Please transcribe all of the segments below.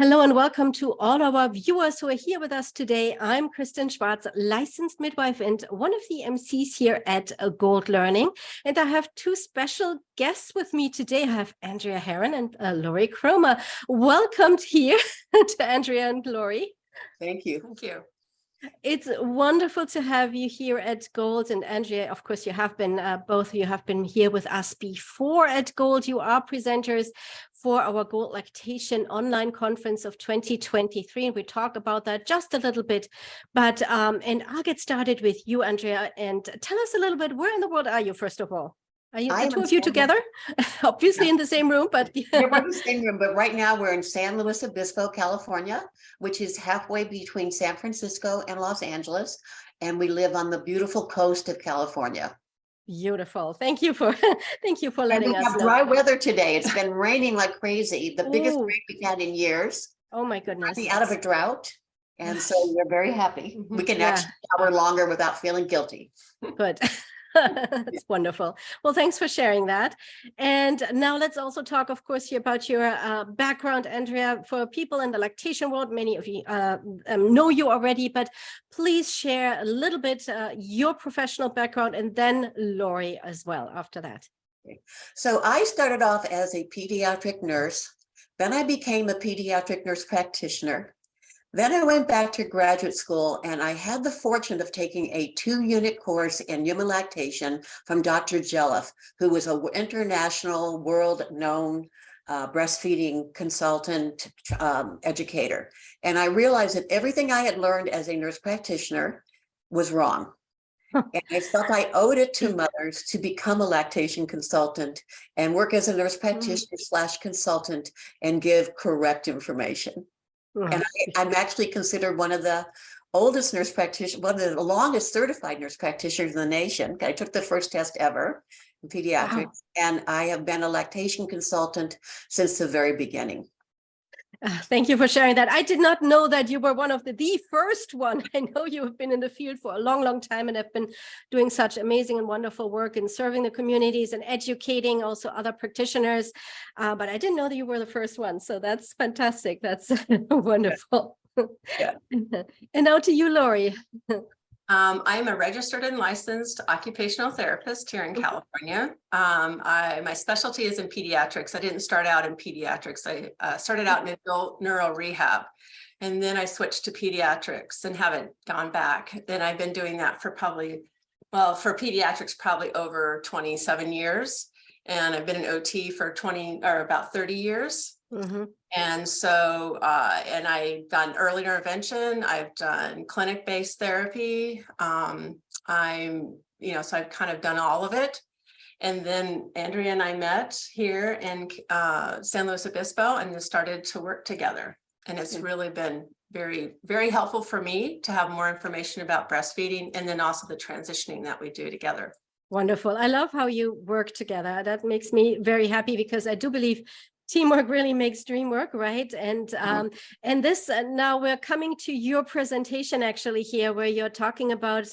Hello and welcome to all our viewers who are here with us today. I'm Kristen Schwarz, licensed midwife and one of the MCs here at Gold Learning. And I have two special guests with me today. I have Andrea Herron and Lori Cromer. Welcome here to Andrea and Lori. Thank you. Thank you. It's wonderful to have you here at Gold. And Andrea, of course, you have been, both of you have been here with us before at Gold. You are presenters for our GOLD Lactation Online Conference of 2023. And we talk about that just a little bit. But, and I'll get started with you, Andrea, and tell us a little bit, where in the world are you, first of all? Are you, the two of you together? Obviously in the same room, but we're in the same room, but right now we're in San Luis Obispo, California, which is halfway between San Francisco and Los Angeles. And we live on the beautiful coast of California. Beautiful. Thank you for letting us know. Dry weather today. It's been raining like crazy. The biggest rain we've had in years. Oh my goodness. Out of a drought. And so we're very happy. We can actually shower longer without feeling guilty. Good. That's wonderful. Well, thanks for sharing that. And now let's also talk, of course, here about your background, Andrea. For people in the lactation world, many of you know you already, but please share a little bit your professional background, and then Lori as well after that. So I started off as a pediatric nurse. Then I became a pediatric nurse practitioner. Then I went back to graduate school, and I had the fortune of taking a 2-unit course in human lactation from Dr. Jelliff, who was an international, world-known breastfeeding consultant, educator. And I realized that everything I had learned as a nurse practitioner was wrong. And I felt I owed it to mothers to become a lactation consultant and work as a nurse practitioner / consultant and give correct information. And I'm actually considered one of the oldest nurse practitioners, one of the longest certified nurse practitioners in the nation. I took the first test ever in pediatrics, and I have been a lactation consultant since the very beginning. Thank you for sharing that. I did not know that you were one of the first one. I know you have been in the field for a long, long time and have been doing such amazing and wonderful work in serving the communities and educating also other practitioners. But I didn't know that you were the first one. So that's fantastic. That's wonderful. Yeah. And now to you, Lori. I'm a registered and licensed occupational therapist here in California. My specialty is in pediatrics. I didn't start out in pediatrics. I started out in adult neuro rehab, and then I switched to pediatrics and haven't gone back. And I've been doing that for for pediatrics, probably over 27 years. And I've been an OT for about 30 years. And so, and I've done early intervention, I've done clinic-based therapy. So I've kind of done all of it. And then Andrea and I met here in San Luis Obispo and just started to work together. And it's really been very, very helpful for me to have more information about breastfeeding, and then also the transitioning that we do together. Wonderful. I love how you work together. That makes me very happy, because I do believe teamwork really makes dream work, right? And and this now we're coming to your presentation actually here, where you're talking about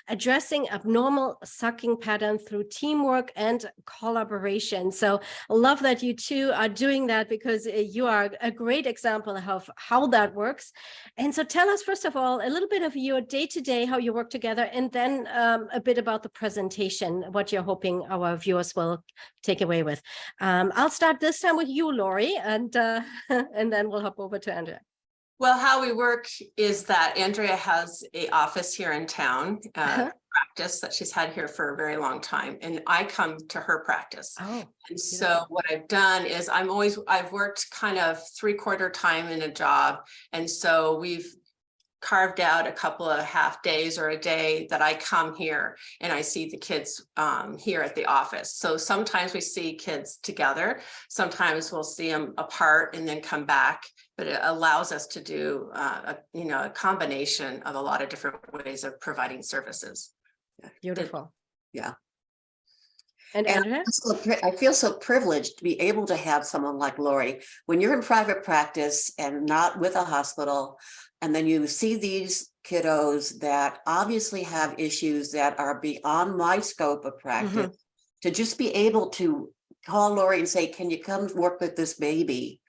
addressing abnormal sucking pattern through teamwork and collaboration. So I love that you two are doing that, because you are a great example of how that works. And so tell us, first of all, a little bit of your day-to-day, how you work together, and then a bit about the presentation, what you're hoping our viewers will take away with. I'll start this time with you, Lori, and then we'll hop over to Andrea. Well, how we work is that Andrea has an office here in town, practice that she's had here for a very long time, and I come to her practice. And so what I've done is I've worked kind of 3/4 time in a job, and so we've carved out a couple of half days or a day that I come here and I see the kids here at the office. So sometimes we see kids together, sometimes we'll see them apart and then come back, but it allows us to do a combination of a lot of different ways of providing services. Beautiful. Yeah. And Andrea? I feel so privileged to be able to have someone like Lori. When you're in private practice and not with a hospital, and then you see these kiddos that obviously have issues that are beyond my scope of practice, to just be able to call Lori and say, can you come work with this baby?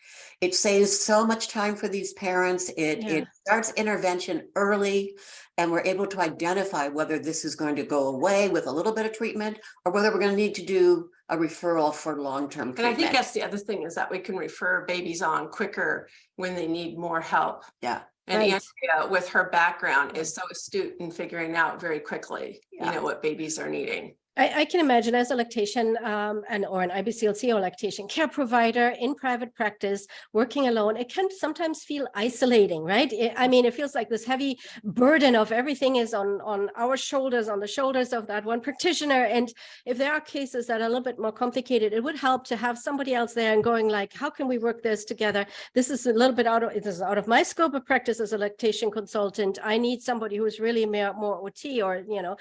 It saves so much time for these parents. It starts intervention early, and we're able to identify whether this is going to go away with a little bit of treatment or whether we're going to need to do a referral for long-term treatment. And I think that's the other thing, is that we can refer babies on quicker when they need more help. Yeah. And Right. Andrea, with her background, is so astute in figuring out very quickly, you know, what babies are needing. I can imagine, as a lactation or an IBCLC or lactation care provider in private practice, working alone, it can sometimes feel isolating, right? I mean, it feels like this heavy burden of everything is on our shoulders, on the shoulders of that one practitioner. And if there are cases that are a little bit more complicated, it would help to have somebody else there and going like, how can we work this together? This is a little bit this is out of my scope of practice as a lactation consultant. I need somebody who is really more OT or, you know,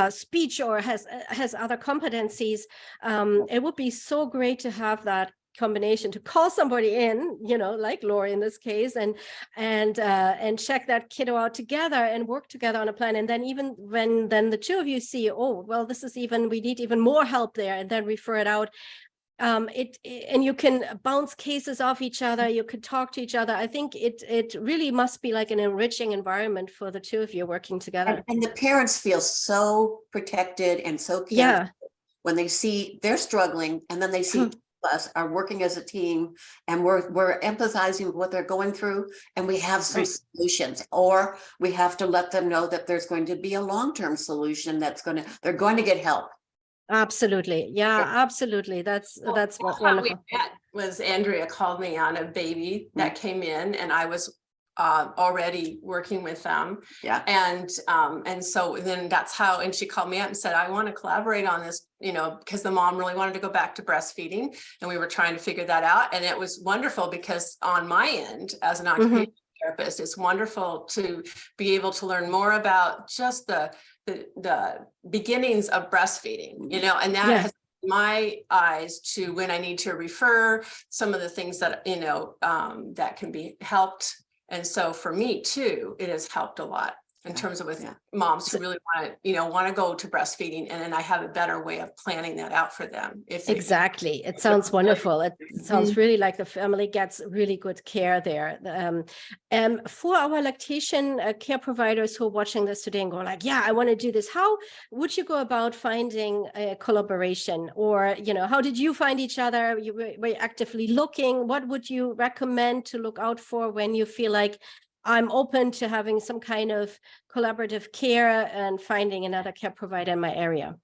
speech, or has other competencies. It would be so great to have that combination, to call somebody in, you know, like Lori in this case, and check that kiddo out together and work together on a plan. And then even when the two of you see, oh, well, we need even more help there, and then refer it out. And you can bounce cases off each other, you could talk to each other. I think it really must be like an enriching environment for the two of you working together. And the parents feel so protected and so cared when they see they're struggling, and then they see us are working as a team, and we're empathizing with what they're going through, and we have some solutions, or we have to let them know that there's going to be a long-term solution they're going to get help. Absolutely. Yeah, absolutely. That's what how we met was Andrea called me on a baby that came in, and I was already working with them. Yeah. And so then that's how, and she called me up and said, I want to collaborate on this, you know, because the mom really wanted to go back to breastfeeding, and we were trying to figure that out. And it was wonderful because on my end, as an occupational therapist, it's wonderful to be able to learn more about just the beginnings of breastfeeding, you know, and that has my eyes to when I need to refer some of the things that, you know, that can be helped. And so for me too, it has helped a lot in terms of with moms who really want to go to breastfeeding, and then I have a better way of planning that out for them. Exactly. It sounds wonderful. It sounds really like the family gets really good care there. For our lactation care providers who are watching this today and go like, yeah, I want to do this. How would you go about finding a collaboration, or, you know, how did you find each other? You were actively looking. What would you recommend to look out for when you feel like I'm open to having some kind of collaborative care and finding another care provider in my area?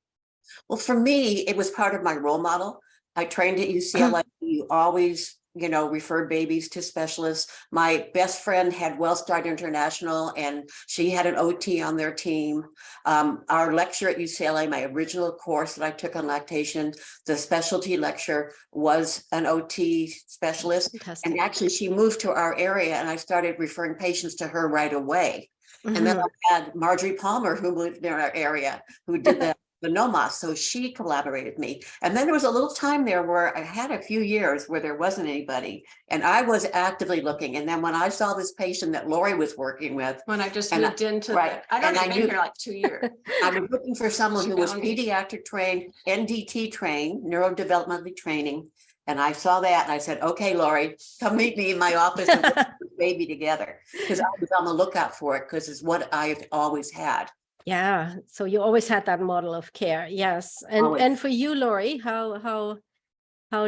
Well, for me, it was part of my role model. I trained at UCLA. You always, you know, refer babies to specialists. My best friend had WellStart International, and she had an OT on their team. Our lecture at UCLA, my original course that I took on lactation, the specialty lecture was an OT specialist. Fantastic. And actually she moved to our area, and I started referring patients to her right away. And then I had Marjorie Palmer, who lived in our area, who did the NOMAS, so she collaborated with me. And then there was a little time there where I had a few years where there wasn't anybody, and I was actively looking. And then when I saw this patient that Lori was working with, when I just moved into I been here like 2 years. I was looking for someone who was pediatric trained, NDT trained, neurodevelopmentally training. And I saw that, and I said, okay, Lori, come meet me in my office and put this baby together, because I was on the lookout for it, because it's what I've always had. Yeah, so you always had that model of care. Yes. And for you, Lori, how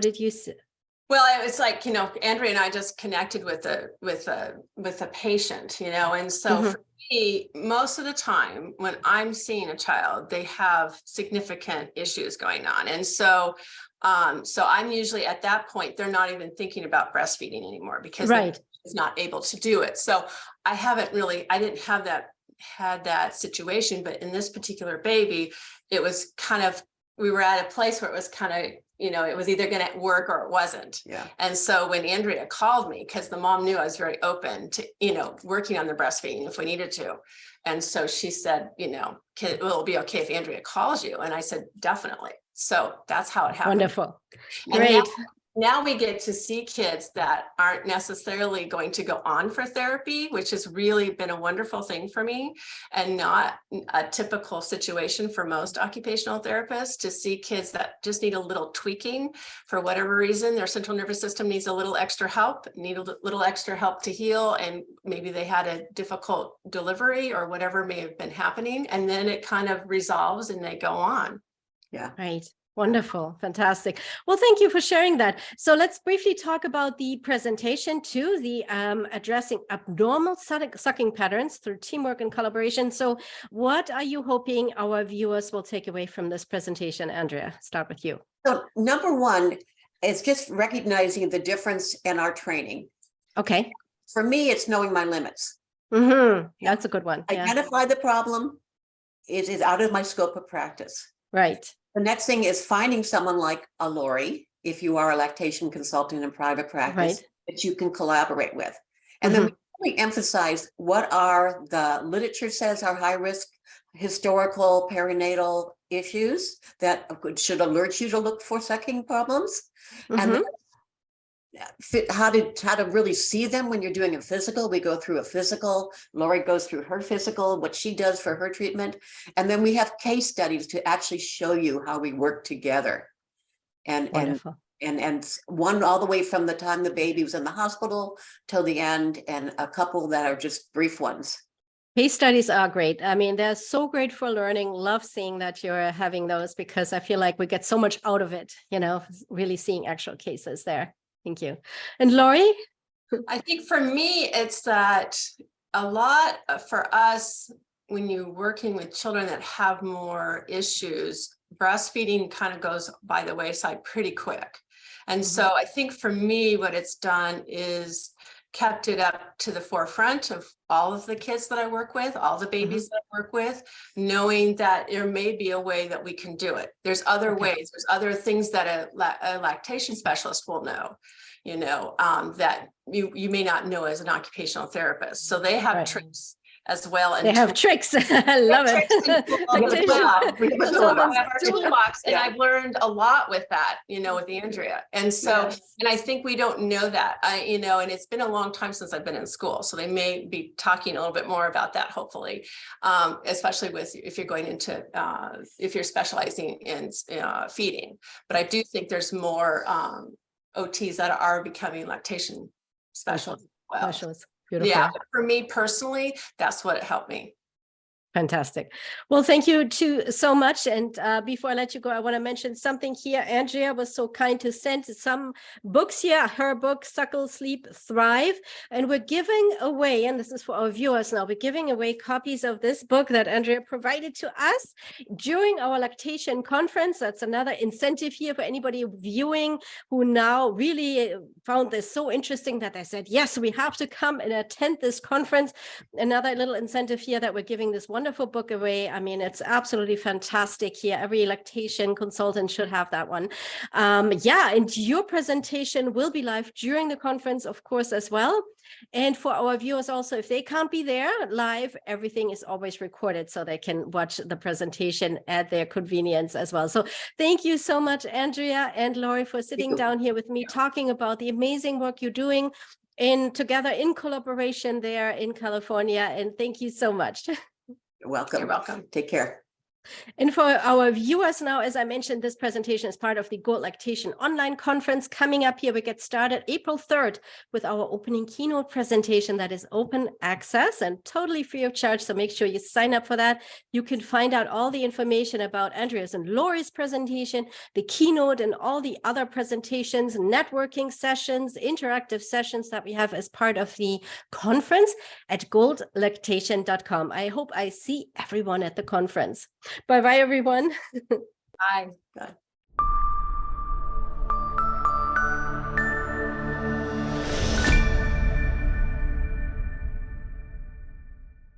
did you see? Well, it was like, you know, Andrea and I just connected with a patient, you know, and so for me, most of the time when I'm seeing a child, they have significant issues going on. And so I'm usually at that point, they're not even thinking about breastfeeding anymore, because is not able to do it. So I didn't have that situation, but in this particular baby, it was kind of, we were at a place where it was kind of, you know, it was either going to work or it wasn't. Yeah. And so when Andrea called me, because the mom knew I was very open to, you know, working on the breastfeeding if we needed to. And so she said, you know, it'll be okay if Andrea calls you. And I said, definitely. So that's how it happened. Wonderful. And great. now we get to see kids that aren't necessarily going to go on for therapy, which has really been a wonderful thing for me, and not a typical situation for most occupational therapists, to see kids that just need a little tweaking for whatever reason. Their central nervous system needs a little extra help, need a little extra help to heal, and maybe they had a difficult delivery or whatever may have been happening, and then it kind of resolves and they go on. Yeah. Right. Wonderful. Fantastic. Well, thank you for sharing that. So let's briefly talk about the presentation too, the addressing abnormal sucking patterns through teamwork and collaboration. So what are you hoping our viewers will take away from this presentation? Andrea, start with you. So number one is just recognizing the difference in our training. Okay. For me, it's knowing my limits. That's a good one. Yeah. Identify the problem is out of my scope of practice. Right. The next thing is finding someone like a Lori, if you are a lactation consultant in private practice, that you can collaborate with. And then we really emphasize what are the literature says are high risk historical perinatal issues that should alert you to look for sucking problems. And how to really see them when you're doing a physical. We go through a physical. Lori goes through her physical, what she does for her treatment. And then we have case studies to actually show you how we work together. And one all the way from the time the baby was in the hospital till the end, and a couple that are just brief ones. Case studies are great. I mean, they're so great for learning. Love seeing that you're having those, because I feel like we get so much out of it, you know, really seeing actual cases there. Thank you. And Lori? I think for me, it's that a lot for us, when you're working with children that have more issues, breastfeeding kind of goes by the wayside pretty quick. And so I think for me, what it's done is kept it up to the forefront of all of the kids that I work with, all the babies that I work with, knowing that there may be a way that we can do it. There's other ways, there's other things that a lactation specialist will know, you know, that you may not know as an occupational therapist. So they have tricks as well. And they have tricks. I love it. And I've learned a lot with that, you know, with Andrea. And so, and I think we don't know that, you know, and it's been a long time since I've been in school. So they may be talking a little bit more about that, hopefully, especially with if you're going into, if you're specializing in feeding. But I do think there's more OTs that are becoming lactation specialists. Specialists. Beautiful. Yeah, for me personally, that's what helped me. Fantastic. Well, thank you so much. And before I let you go, I want to mention something here. Andrea was so kind to send some books here, her book, Suckle, Sleep, Thrive. And we're giving away, and this is for our viewers now, we're giving away copies of this book that Andrea provided to us during our lactation conference. That's another incentive here for anybody viewing who now really found this so interesting that they said, yes, we have to come and attend this conference. Another little incentive here that we're giving this wonderful book away. I mean, it's absolutely fantastic here. Every lactation consultant should have that one. Yeah, and your presentation will be live during the conference, of course, as well. And for our viewers also, if they can't be there live, everything is always recorded so they can watch the presentation at their convenience as well. So thank you so much, Andrea and Lori, for sitting down here with me, talking about the amazing work you're doing together in collaboration there in California. And thank you so much. You're welcome. You're welcome. Take care. And for our viewers now, as I mentioned, this presentation is part of the GOLD Lactation Online Conference coming up here. We get started April 3rd with our opening keynote presentation that is open access and totally free of charge. So make sure you sign up for that. You can find out all the information about Andrea's and Lori's presentation, the keynote, and all the other presentations, networking sessions, interactive sessions that we have as part of the conference at goldlactation.com. I hope I see everyone at the conference. Bye-bye, everyone. Bye. Bye.